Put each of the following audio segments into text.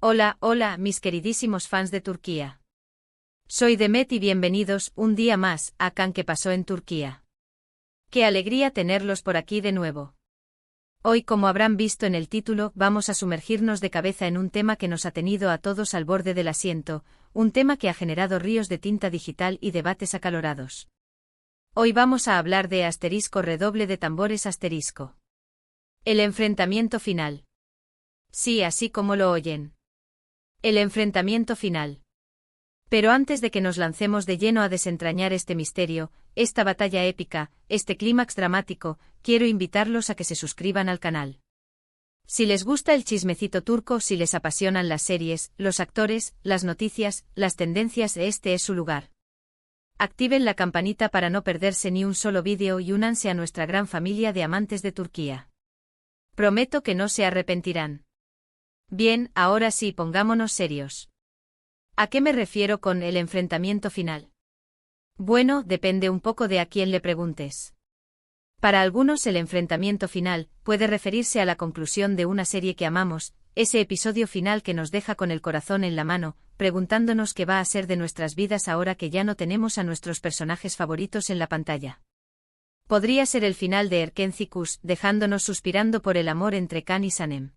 Hola, hola, mis queridísimos fans de Turquía. Soy Demet y bienvenidos un día más a Can que pasó en Turquía. Qué alegría tenerlos por aquí de nuevo. Hoy, como habrán visto en el título, vamos a sumergirnos de cabeza en un tema que nos ha tenido a todos al borde del asiento, un tema que ha generado ríos de tinta digital y debates acalorados. Hoy vamos a hablar de redoble de tambores asterisco. El enfrentamiento final. Sí, así como lo oyen. El enfrentamiento final. Pero antes de que nos lancemos de lleno a desentrañar este misterio, esta batalla épica, este clímax dramático, quiero invitarlos a que se suscriban al canal. Si les gusta el chismecito turco, si les apasionan las series, los actores, las noticias, las tendencias, este es su lugar. Activen la campanita para no perderse ni un solo vídeo y únanse a nuestra gran familia de amantes de Turquía. Prometo que no se arrepentirán. Bien, ahora sí, pongámonos serios. ¿A qué me refiero con el enfrentamiento final? Bueno, depende un poco de a quién le preguntes. Para algunos el enfrentamiento final puede referirse a la conclusión de una serie que amamos, ese episodio final que nos deja con el corazón en la mano, preguntándonos qué va a ser de nuestras vidas ahora que ya no tenemos a nuestros personajes favoritos en la pantalla. Podría ser el final de Erkenci-Kuş, dejándonos suspirando por el amor entre Can y Sanem.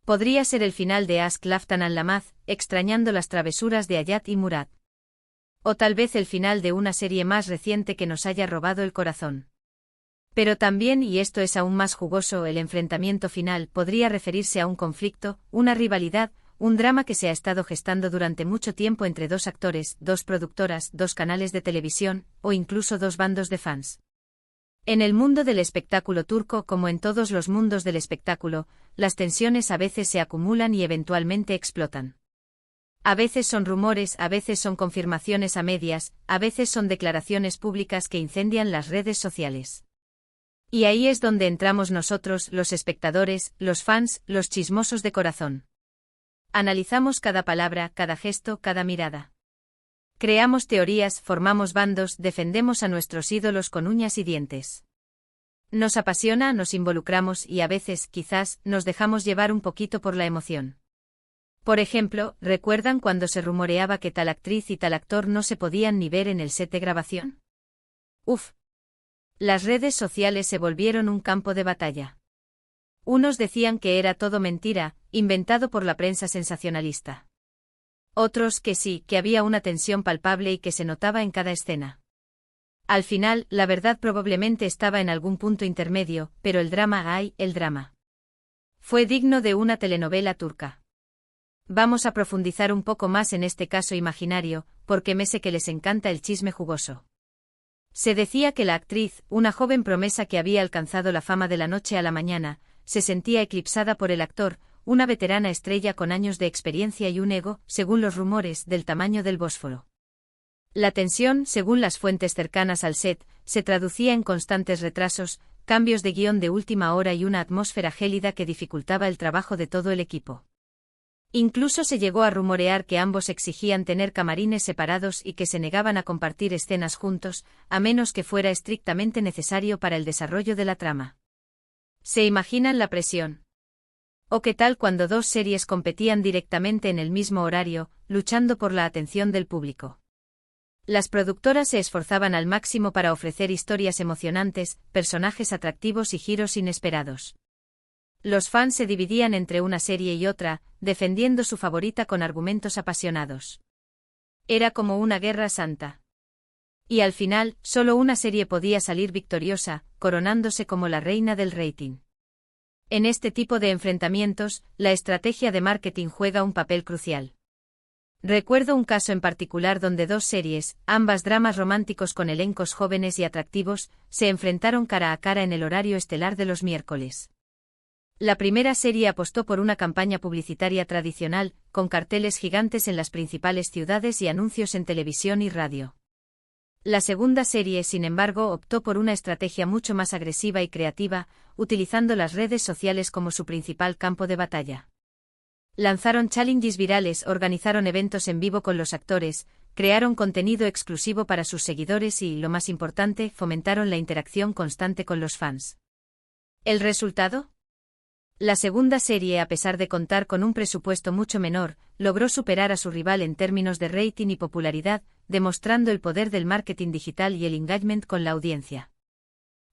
Podría ser el final de Aşk Laftan Anlamaz, extrañando las travesuras de Hayat y Murat. O tal vez el final de una serie más reciente que nos haya robado el corazón. Pero también, y esto es aún más jugoso, el enfrentamiento final podría referirse a un conflicto, una rivalidad, un drama que se ha estado gestando durante mucho tiempo entre dos actores, dos productoras, dos canales de televisión, o incluso dos bandos de fans. En el mundo del espectáculo turco, como en todos los mundos del espectáculo, las tensiones a veces se acumulan y eventualmente explotan. A veces son rumores, a veces son confirmaciones a medias, a veces son declaraciones públicas que incendian las redes sociales. Y ahí es donde entramos nosotros, los espectadores, los fans, los chismosos de corazón. Analizamos cada palabra, cada gesto, cada mirada. Creamos teorías, formamos bandos, defendemos a nuestros ídolos con uñas y dientes. Nos apasiona, nos involucramos y a veces, quizás, nos dejamos llevar un poquito por la emoción. Por ejemplo, ¿recuerdan cuando se rumoreaba que tal actriz y tal actor no se podían ni ver en el set de grabación? Uf. Las redes sociales se volvieron un campo de batalla. Unos decían que era todo mentira, inventado por la prensa sensacionalista. Otros que sí, que había una tensión palpable y que se notaba en cada escena. Al final, la verdad probablemente estaba en algún punto intermedio, pero el drama fue digno de una telenovela turca. Vamos a profundizar un poco más en este caso imaginario, porque me sé que les encanta el chisme jugoso. Se decía que la actriz, una joven promesa que había alcanzado la fama de la noche a la mañana, se sentía eclipsada por el actor, una veterana estrella con años de experiencia y un ego, según los rumores, del tamaño del Bósforo. La tensión, según las fuentes cercanas al set, se traducía en constantes retrasos, cambios de guión de última hora y una atmósfera gélida que dificultaba el trabajo de todo el equipo. Incluso se llegó a rumorear que ambos exigían tener camarines separados y que se negaban a compartir escenas juntos, a menos que fuera estrictamente necesario para el desarrollo de la trama. ¿Se imaginan la presión? ¿O qué tal cuando dos series competían directamente en el mismo horario, luchando por la atención del público? Las productoras se esforzaban al máximo para ofrecer historias emocionantes, personajes atractivos y giros inesperados. Los fans se dividían entre una serie y otra, defendiendo su favorita con argumentos apasionados. Era como una guerra santa. Y al final, solo una serie podía salir victoriosa, coronándose como la reina del rating. En este tipo de enfrentamientos, la estrategia de marketing juega un papel crucial. Recuerdo un caso en particular donde dos series, ambas dramas románticos con elencos jóvenes y atractivos, se enfrentaron cara a cara en el horario estelar de los miércoles. La primera serie apostó por una campaña publicitaria tradicional, con carteles gigantes en las principales ciudades y anuncios en televisión y radio. La segunda serie, sin embargo, optó por una estrategia mucho más agresiva y creativa, utilizando las redes sociales como su principal campo de batalla. Lanzaron challenges virales, organizaron eventos en vivo con los actores, crearon contenido exclusivo para sus seguidores y, lo más importante, fomentaron la interacción constante con los fans. ¿El resultado? La segunda serie, a pesar de contar con un presupuesto mucho menor, logró superar a su rival en términos de rating y popularidad, demostrando el poder del marketing digital y el engagement con la audiencia.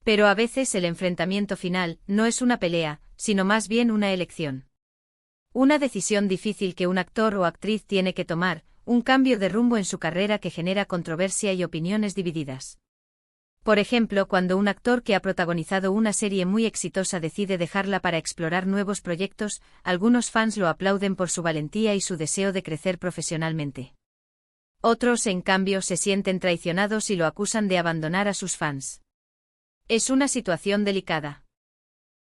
Pero a veces el enfrentamiento final no es una pelea, sino más bien una elección. Una decisión difícil que un actor o actriz tiene que tomar, un cambio de rumbo en su carrera que genera controversia y opiniones divididas. Por ejemplo, cuando un actor que ha protagonizado una serie muy exitosa decide dejarla para explorar nuevos proyectos, algunos fans lo aplauden por su valentía y su deseo de crecer profesionalmente. Otros, en cambio, se sienten traicionados y lo acusan de abandonar a sus fans. Es una situación delicada.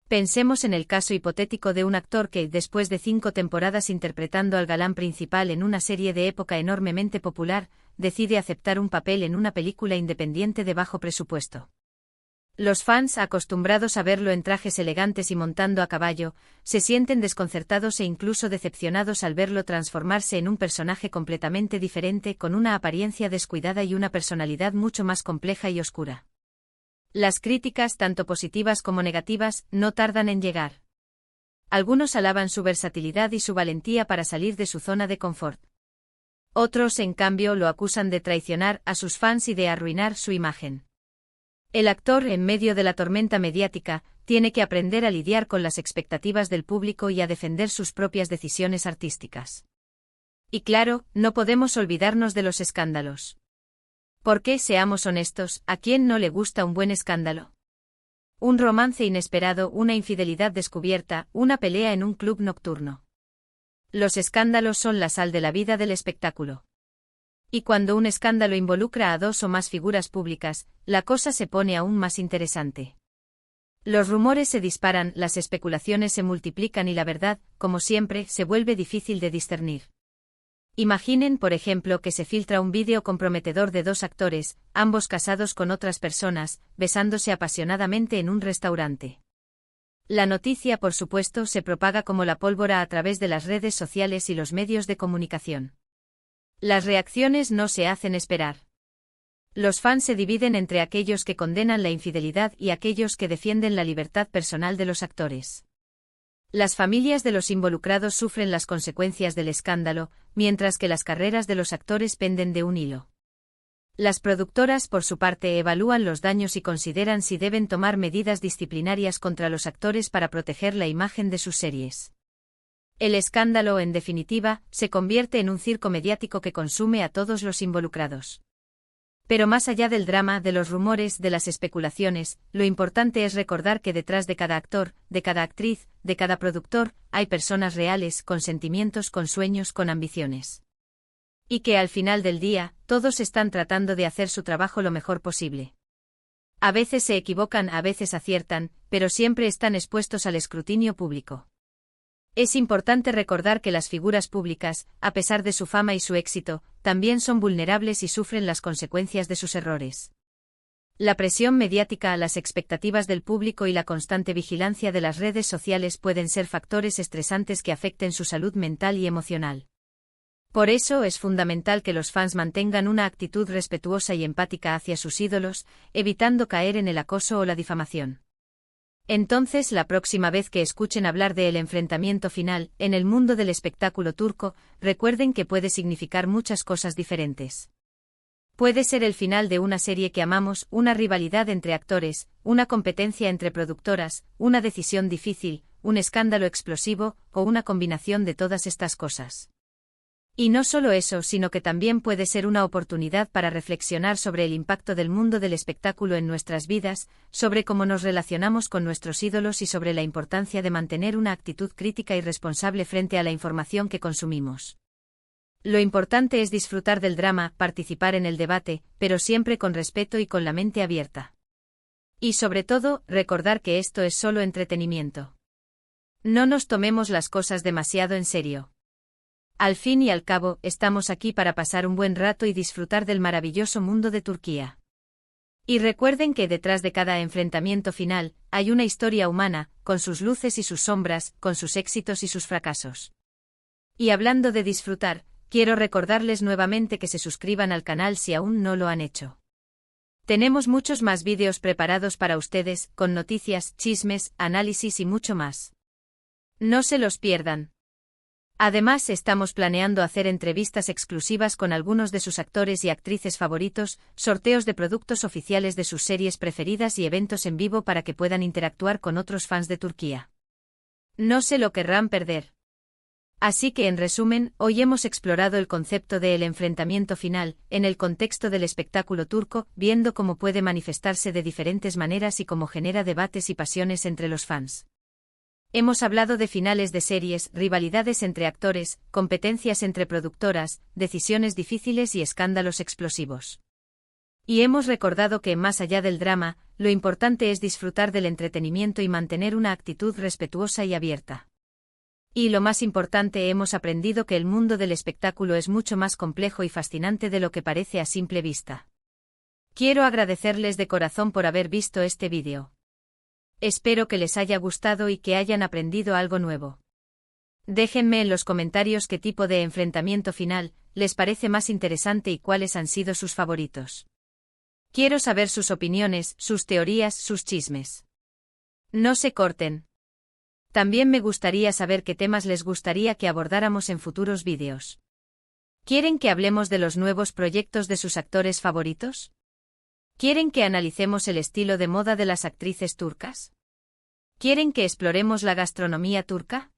Pensemos en el caso hipotético de un actor que, después de 5 temporadas interpretando al galán principal en una serie de época enormemente popular, decide aceptar un papel en una película independiente de bajo presupuesto. Los fans, acostumbrados a verlo en trajes elegantes y montando a caballo, se sienten desconcertados e incluso decepcionados al verlo transformarse en un personaje completamente diferente, con una apariencia descuidada y una personalidad mucho más compleja y oscura. Las críticas, tanto positivas como negativas, no tardan en llegar. Algunos alaban su versatilidad y su valentía para salir de su zona de confort. Otros, en cambio, lo acusan de traicionar a sus fans y de arruinar su imagen. El actor, en medio de la tormenta mediática, tiene que aprender a lidiar con las expectativas del público y a defender sus propias decisiones artísticas. Y claro, no podemos olvidarnos de los escándalos. Porque, seamos honestos, ¿a quién no le gusta un buen escándalo? Un romance inesperado, una infidelidad descubierta, una pelea en un club nocturno. Los escándalos son la sal de la vida del espectáculo. Y cuando un escándalo involucra a 2 o más figuras públicas, la cosa se pone aún más interesante. Los rumores se disparan, las especulaciones se multiplican y la verdad, como siempre, se vuelve difícil de discernir. Imaginen, por ejemplo, que se filtra un vídeo comprometedor de 2 actores, ambos casados con otras personas, besándose apasionadamente en un restaurante. La noticia, por supuesto, se propaga como la pólvora a través de las redes sociales y los medios de comunicación. Las reacciones no se hacen esperar. Los fans se dividen entre aquellos que condenan la infidelidad y aquellos que defienden la libertad personal de los actores. Las familias de los involucrados sufren las consecuencias del escándalo, mientras que las carreras de los actores penden de un hilo. Las productoras, por su parte, evalúan los daños y consideran si deben tomar medidas disciplinarias contra los actores para proteger la imagen de sus series. El escándalo, en definitiva, se convierte en un circo mediático que consume a todos los involucrados. Pero más allá del drama, de los rumores, de las especulaciones, lo importante es recordar que detrás de cada actor, de cada actriz, de cada productor, hay personas reales, con sentimientos, con sueños, con ambiciones. Y que al final del día, todos están tratando de hacer su trabajo lo mejor posible. A veces se equivocan, a veces aciertan, pero siempre están expuestos al escrutinio público. Es importante recordar que las figuras públicas, a pesar de su fama y su éxito, también son vulnerables y sufren las consecuencias de sus errores. La presión mediática, las expectativas del público y la constante vigilancia de las redes sociales pueden ser factores estresantes que afecten su salud mental y emocional. Por eso es fundamental que los fans mantengan una actitud respetuosa y empática hacia sus ídolos, evitando caer en el acoso o la difamación. Entonces, la próxima vez que escuchen hablar de el enfrentamiento final, en el mundo del espectáculo turco, recuerden que puede significar muchas cosas diferentes. Puede ser el final de una serie que amamos, una rivalidad entre actores, una competencia entre productoras, una decisión difícil, un escándalo explosivo, o una combinación de todas estas cosas. Y no solo eso, sino que también puede ser una oportunidad para reflexionar sobre el impacto del mundo del espectáculo en nuestras vidas, sobre cómo nos relacionamos con nuestros ídolos y sobre la importancia de mantener una actitud crítica y responsable frente a la información que consumimos. Lo importante es disfrutar del drama, participar en el debate, pero siempre con respeto y con la mente abierta. Y sobre todo, recordar que esto es solo entretenimiento. No nos tomemos las cosas demasiado en serio. Al fin y al cabo, estamos aquí para pasar un buen rato y disfrutar del maravilloso mundo de Turquía. Y recuerden que detrás de cada enfrentamiento final, hay una historia humana, con sus luces y sus sombras, con sus éxitos y sus fracasos. Y hablando de disfrutar, quiero recordarles nuevamente que se suscriban al canal si aún no lo han hecho. Tenemos muchos más vídeos preparados para ustedes, con noticias, chismes, análisis y mucho más. No se los pierdan. Además, estamos planeando hacer entrevistas exclusivas con algunos de sus actores y actrices favoritos, sorteos de productos oficiales de sus series preferidas y eventos en vivo para que puedan interactuar con otros fans de Turquía. No se lo querrán perder. Así que, en resumen, hoy hemos explorado el concepto de el enfrentamiento final, en el contexto del espectáculo turco, viendo cómo puede manifestarse de diferentes maneras y cómo genera debates y pasiones entre los fans. Hemos hablado de finales de series, rivalidades entre actores, competencias entre productoras, decisiones difíciles y escándalos explosivos. Y hemos recordado que, más allá del drama, lo importante es disfrutar del entretenimiento y mantener una actitud respetuosa y abierta. Y lo más importante, hemos aprendido que el mundo del espectáculo es mucho más complejo y fascinante de lo que parece a simple vista. Quiero agradecerles de corazón por haber visto este vídeo. Espero que les haya gustado y que hayan aprendido algo nuevo. Déjenme en los comentarios qué tipo de enfrentamiento final les parece más interesante y cuáles han sido sus favoritos. Quiero saber sus opiniones, sus teorías, sus chismes. No se corten. También me gustaría saber qué temas les gustaría que abordáramos en futuros vídeos. ¿Quieren que hablemos de los nuevos proyectos de sus actores favoritos? ¿Quieren que analicemos el estilo de moda de las actrices turcas? ¿Quieren que exploremos la gastronomía turca?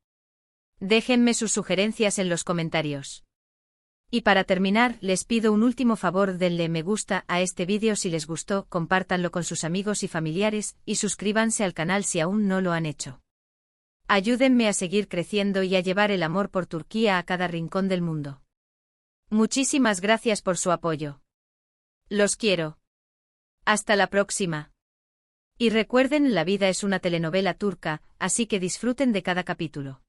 Déjenme sus sugerencias en los comentarios. Y para terminar, les pido un último favor: denle me gusta a este vídeo si les gustó, compártanlo con sus amigos y familiares, y suscríbanse al canal si aún no lo han hecho. Ayúdenme a seguir creciendo y a llevar el amor por Turquía a cada rincón del mundo. Muchísimas gracias por su apoyo. Los quiero. Hasta la próxima. Y recuerden, la vida es una telenovela turca, así que disfruten de cada capítulo.